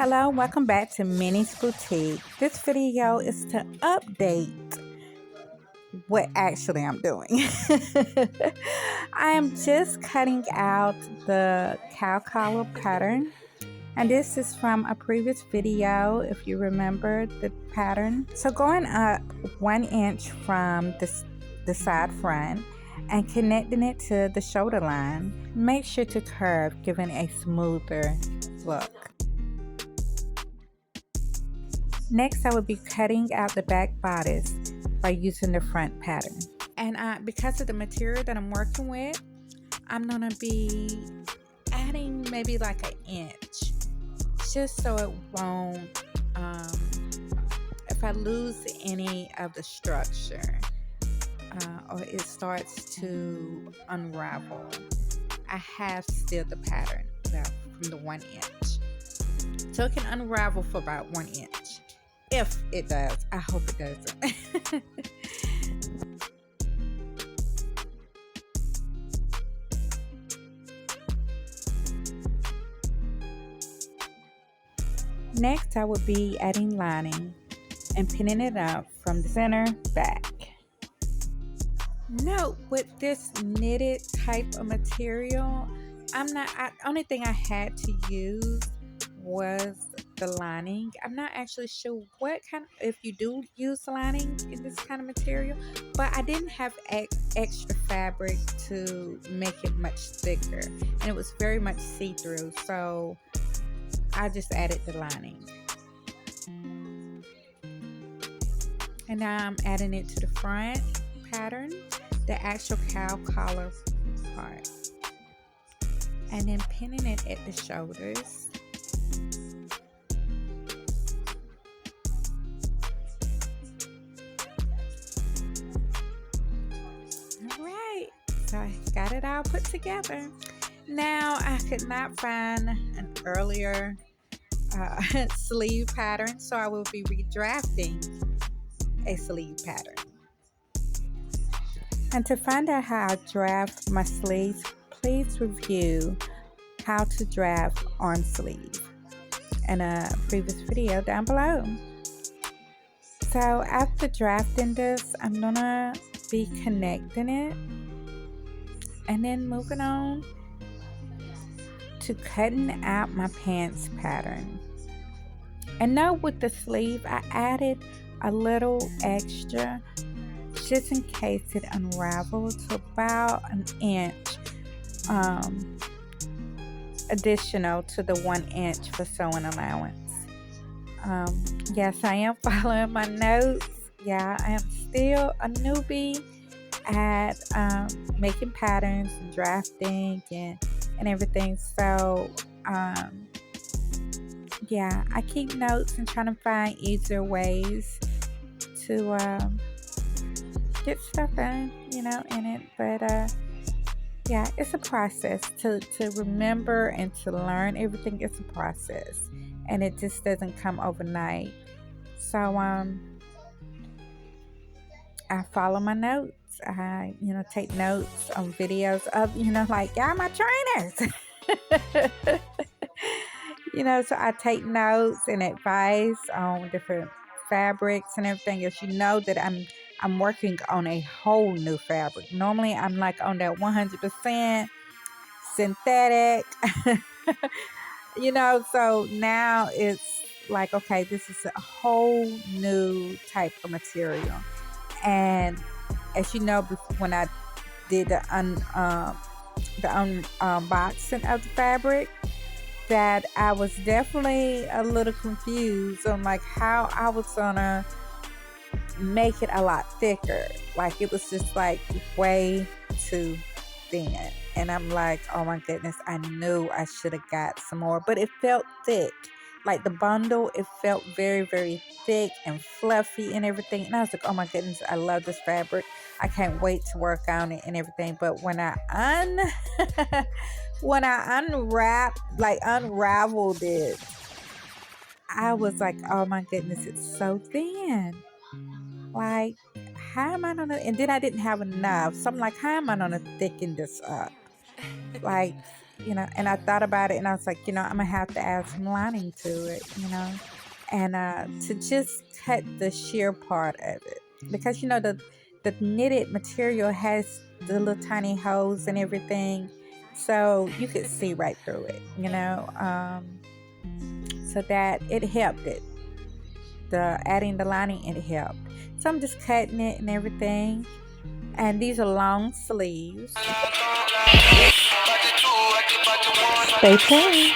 Hello, welcome back to Minnie's Boutique. This video is to update what actually I'm doing. I am just cutting out the cow collar pattern, and this is from a previous video if you remember the pattern. So going up 1 inch from the side front and connecting it to the shoulder line, make sure to curve, giving a smoother look. Next, I will be cutting out the back bodice by using the front pattern. And because of the material that I'm working with, I'm going to be adding maybe like an inch, just so it won't, if I lose any of the structure or it starts to unravel, I have still the pattern left from the 1 inch. So it can unravel for about 1 inch. If it does, I hope it doesn't. Next, I will be adding lining and pinning it up from the center back. Note with this knitted type of material, only thing I had to use was the lining. I'm not actually sure what kind of, if you do use lining in this kind of material, but I didn't have extra fabric to make it much thicker, and it was very much see-through, so I just added the lining. And now I'm adding it to the front pattern, the actual cow collar part, and then pinning it at the shoulders. Alright, so I got it all put together. Now I could not find an earlier sleeve pattern, so I will be redrafting a sleeve pattern. And to find out how I draft my sleeves, please review how to draft arm sleeve in a previous video down below. So after drafting this, I'm gonna be connecting it and then moving on to cutting out my pants pattern. And now with the sleeve, I added a little extra just in case it unravels to about an inch additional to the 1 inch for sewing allowance. Yes, I am following my notes. Yeah, I am still a newbie at making patterns and drafting and everything. So yeah, I keep notes and trying to find easier ways to get stuff done, in it. But yeah, it's a process to remember and to learn everything. It's a process, and it just doesn't come overnight. So I follow my notes. I take notes on videos of like y'all my trainers. So I take notes and advice on different fabrics and everything. As you know that I'm working on a whole new fabric. Normally I'm like on that 100% synthetic. So now it's like, okay, this is a whole new type of material. And as you know, when I did the unboxing of the fabric, that I was definitely a little confused on like how I was gonna make it a lot thicker. Like it was just like way too thin, and I'm like, oh my goodness, I knew I should have got some more, but it felt thick. Like the bundle, it felt very, very thick and fluffy and everything. And I was like, oh my goodness, I love this fabric. I can't wait to work on it and everything. But when I unraveled it, I was like, oh my goodness, it's so thin. Like, how am I gonna, and then I didn't have enough. So I'm like, how am I gonna thicken this up? Like, and I thought about it and I was like, I'm gonna have to add some lining to it, and to just cut the sheer part of it, because the knitted material has the little tiny holes and everything, so you could see right through it, so that it helped it. The adding the lining, it helped. So I'm just cutting it and everything. And these are long sleeves. Stay tuned.